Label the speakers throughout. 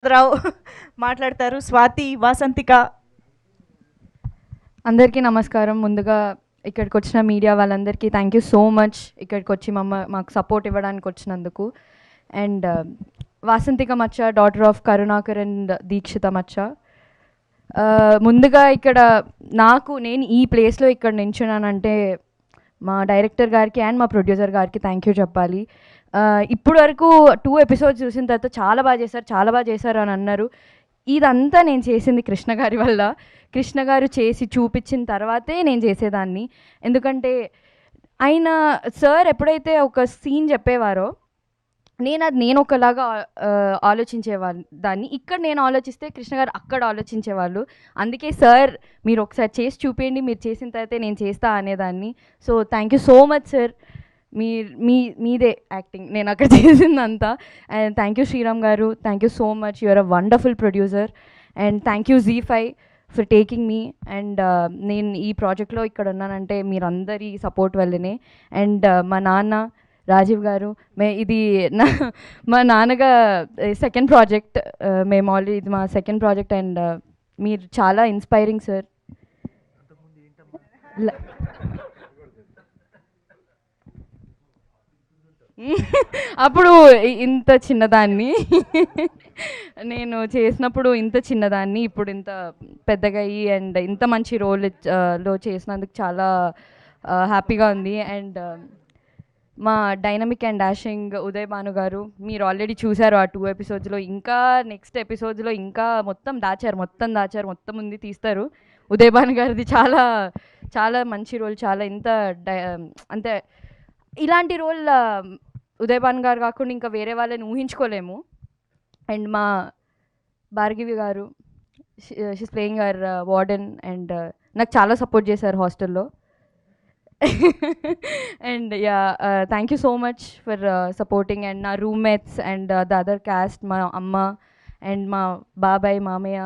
Speaker 1: రావు మాట్లాడతారు. స్వాతి, వాసంతిక.
Speaker 2: అందరికీ నమస్కారం. ముందుగా ఇక్కడికి వచ్చిన మీడియా వాళ్ళందరికీ థ్యాంక్ యూ సో మచ్, ఇక్కడికి వచ్చి మాకు సపోర్ట్ ఇవ్వడానికి వచ్చినందుకు. అండ్ వాసంతిక మచ్చ, daughter of Karunakar and Dikshita మచ్చ. ముందుగా ఇక్కడ నేను ఈ ప్లేస్లో ఇక్కడ నించున్నానంటే మా డైరెక్టర్ గారికి అండ్ మా ప్రొడ్యూసర్ గారికి థ్యాంక్ యూ చెప్పాలి. ఇప్పుడు వరకు 2 ఎపిసోడ్స్ చూసిన తర్వాత చాలా బాగా చేశారు అని అన్నారు. ఇదంతా నేను చేసింది కృష్ణ గారి వల్ల. కృష్ణ గారు చేసి చూపించిన తర్వాతే నేను చేసేదాన్ని. ఎందుకంటే ఆయన సార్ ఎప్పుడైతే ఒక సీన్ చెప్పేవారో నేను ఒకలాగా దాన్ని ఇక్కడ నేను ఆలోచిస్తే కృష్ణ గారు అక్కడ ఆలోచించేవాళ్ళు. అందుకే సార్ మీరు ఒకసారి చేసి చూపించండి, మీరు చేసిన తర్వాతే నేను చేస్తా అనేదాన్ని. So thank you so much sir. మీదే యాక్టింగ్ నేను అక్కడ చేసిందంతా. And thank you Sriram garu, thank you so much, you're a wonderful producer. And thank you ZEE5 for taking me. And నేను ఈ ప్రాజెక్ట్లో ఇక్కడ ఉన్నానంటే మీరందరి సపోర్ట్ వల్లనే. అండ్ మా నాన్న రాజీవ్ గారు, ఇది మా నాన్నగా సెకండ్ ప్రాజెక్ట్, మేము ఆల్రెడీ ఇది మా సెకండ్ ప్రాజెక్ట్. అండ్ మీరు చాలా ఇన్స్పైరింగ్ సార్. అప్పుడు ఇంత చిన్నదాన్ని నేను చేసినప్పుడు ఇంత చిన్నదాన్ని, ఇప్పుడు ఇంత పెద్దగా అయ్యి అండ్ ఇంత మంచి రోల్లో చేసినందుకు చాలా హ్యాపీగా ఉంది. అండ్ మా dynamic and dashing Uday Bhanu గారు, మీరు ఆల్రెడీ చూశారు ఆ 2 ఎపిసోడ్స్లో. ఇంకా నెక్స్ట్ ఎపిసోడ్స్లో ఇంకా మొత్తం దాచారు, మొత్తం ఉంది తీస్తారు. ఉదయ్ భాను గారిది చాలా చాలా మంచి రోల్, చాలా అంటే ఇలాంటి రోల్ ఉదయ్ భాను గారు కాకుండా ఇంకా వేరే వాళ్ళని ఊహించుకోలేము. అండ్ మా Bhargavi garu, she's playing our warden. And నాకు చాలా సపోర్ట్ చేశారు హాస్టల్లో. And thank you so much for supporting. And నా roommates and the other cast, మా అమ్మ అండ్ మా బాబాయ్, మామయ్య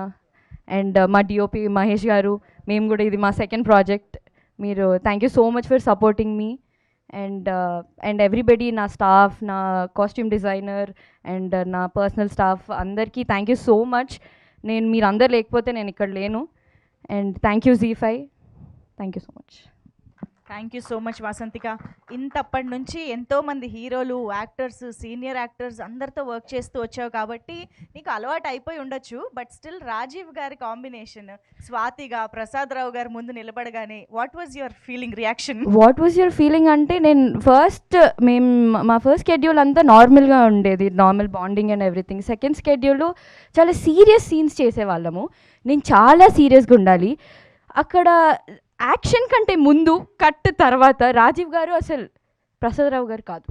Speaker 2: అండ్ మా డిఓపి మహేష్ గారు. మేము కూడా ఇది మా సెకండ్ ప్రాజెక్ట్. మీరు thank you so much for supporting me. And everybody, నా స్టాఫ్, నా కాస్ట్యూమ్ డిజైనర్ అండ్ నా పర్సనల్ స్టాఫ్ అందరికీ థ్యాంక్ యూ సో మచ్. మీరందరూ లేకపోతే నేను ఇక్కడ లేను. And thank you ZEE5, thank you so much.
Speaker 1: Thank you so much Vasanthika. ఇంతప్పటి నుంచి ఎంతోమంది హీరోలు, యాక్టర్స్, సీనియర్ యాక్టర్స్ అందరితో వర్క్ చేస్తూ వచ్చావు కాబట్టి నీకు అలవాటు అయిపోయి ఉండొచ్చు. బట్ స్టిల్ రాజీవ్ గారి కాంబినేషన్, స్వాతిగా ప్రసాద్ రావు గారు ముందు నిలబడగానే వాట్ వాజ్ యువర్ ఫీలింగ్
Speaker 2: అంటే మా ఫస్ట్ షెడ్యూల్ అంతా నార్మల్గా ఉండేది, normal bonding and everything. Second schedule చాలా సీరియస్ సీన్స్ చేసేవాళ్ళము. నేను చాలా సీరియస్గా ఉండాలి. అక్కడ యాక్షన్ కంటే ముందు కట్ తర్వాత రాజీవ్ గారు అసలు ప్రసాదరావు గారు కాదు,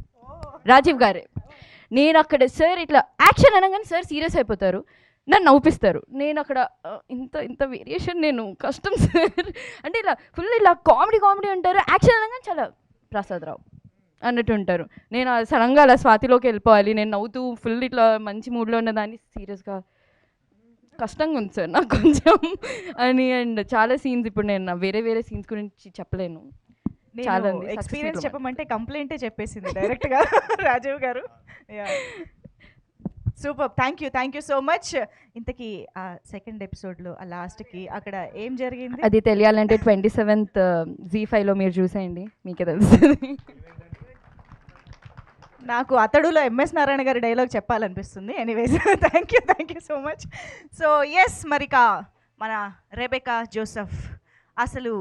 Speaker 2: రాజీవ్ గారే. నేను అక్కడ సార్ ఇట్లా యాక్షన్ అనగానే సార్ సీరియస్ అయిపోతారు, నన్ను నవ్విస్తారు. నేను అక్కడ ఇంత వేరియేషన్ నేను కష్టం సార్ అంటే ఫుల్ ఇలా కామెడీ ఉంటారు. యాక్షన్ అనగానే చాలా ప్రసాదరావు అన్నట్టు ఉంటారు. నేను సడన్గా అలా స్వాతిలోకి వెళ్ళిపోవాలి, నేను నవ్వుతూ ఫుల్ ఇట్లా మంచి మూడ్లో ఉన్నదాన్ని సీరియస్గా కష్టంగా ఉంది సార్ నాకు కొంచెం అని. అండ్ చాలా సీన్స్ ఇప్పుడు నేను వేరే సీన్స్ గురించి చెప్పలేను.
Speaker 1: చాలా ఎక్స్పీరియన్స్ చెప్పమంటే కంప్లైంటే చెప్పేసింది డైరెక్ట్గా రాజీవ్ గారు. Super, thank you so much. ఇంతకీ ఆ సెకండ్ ఎపిసోడ్లో ఆ లాస్ట్కి అక్కడ ఏం జరిగింది
Speaker 2: అది తెలియాలంటే 27th ZEE5లో మీరు చూసేయండి, మీకే తెలుస్తుంది.
Speaker 1: నాకు అతడులో MS నారాయణ గారి డైలాగ్ చెప్పాలనిపిస్తుంది. Anyways thank you so much. So yes, మరిక మన రెబెకా జోసెఫ్ అసలు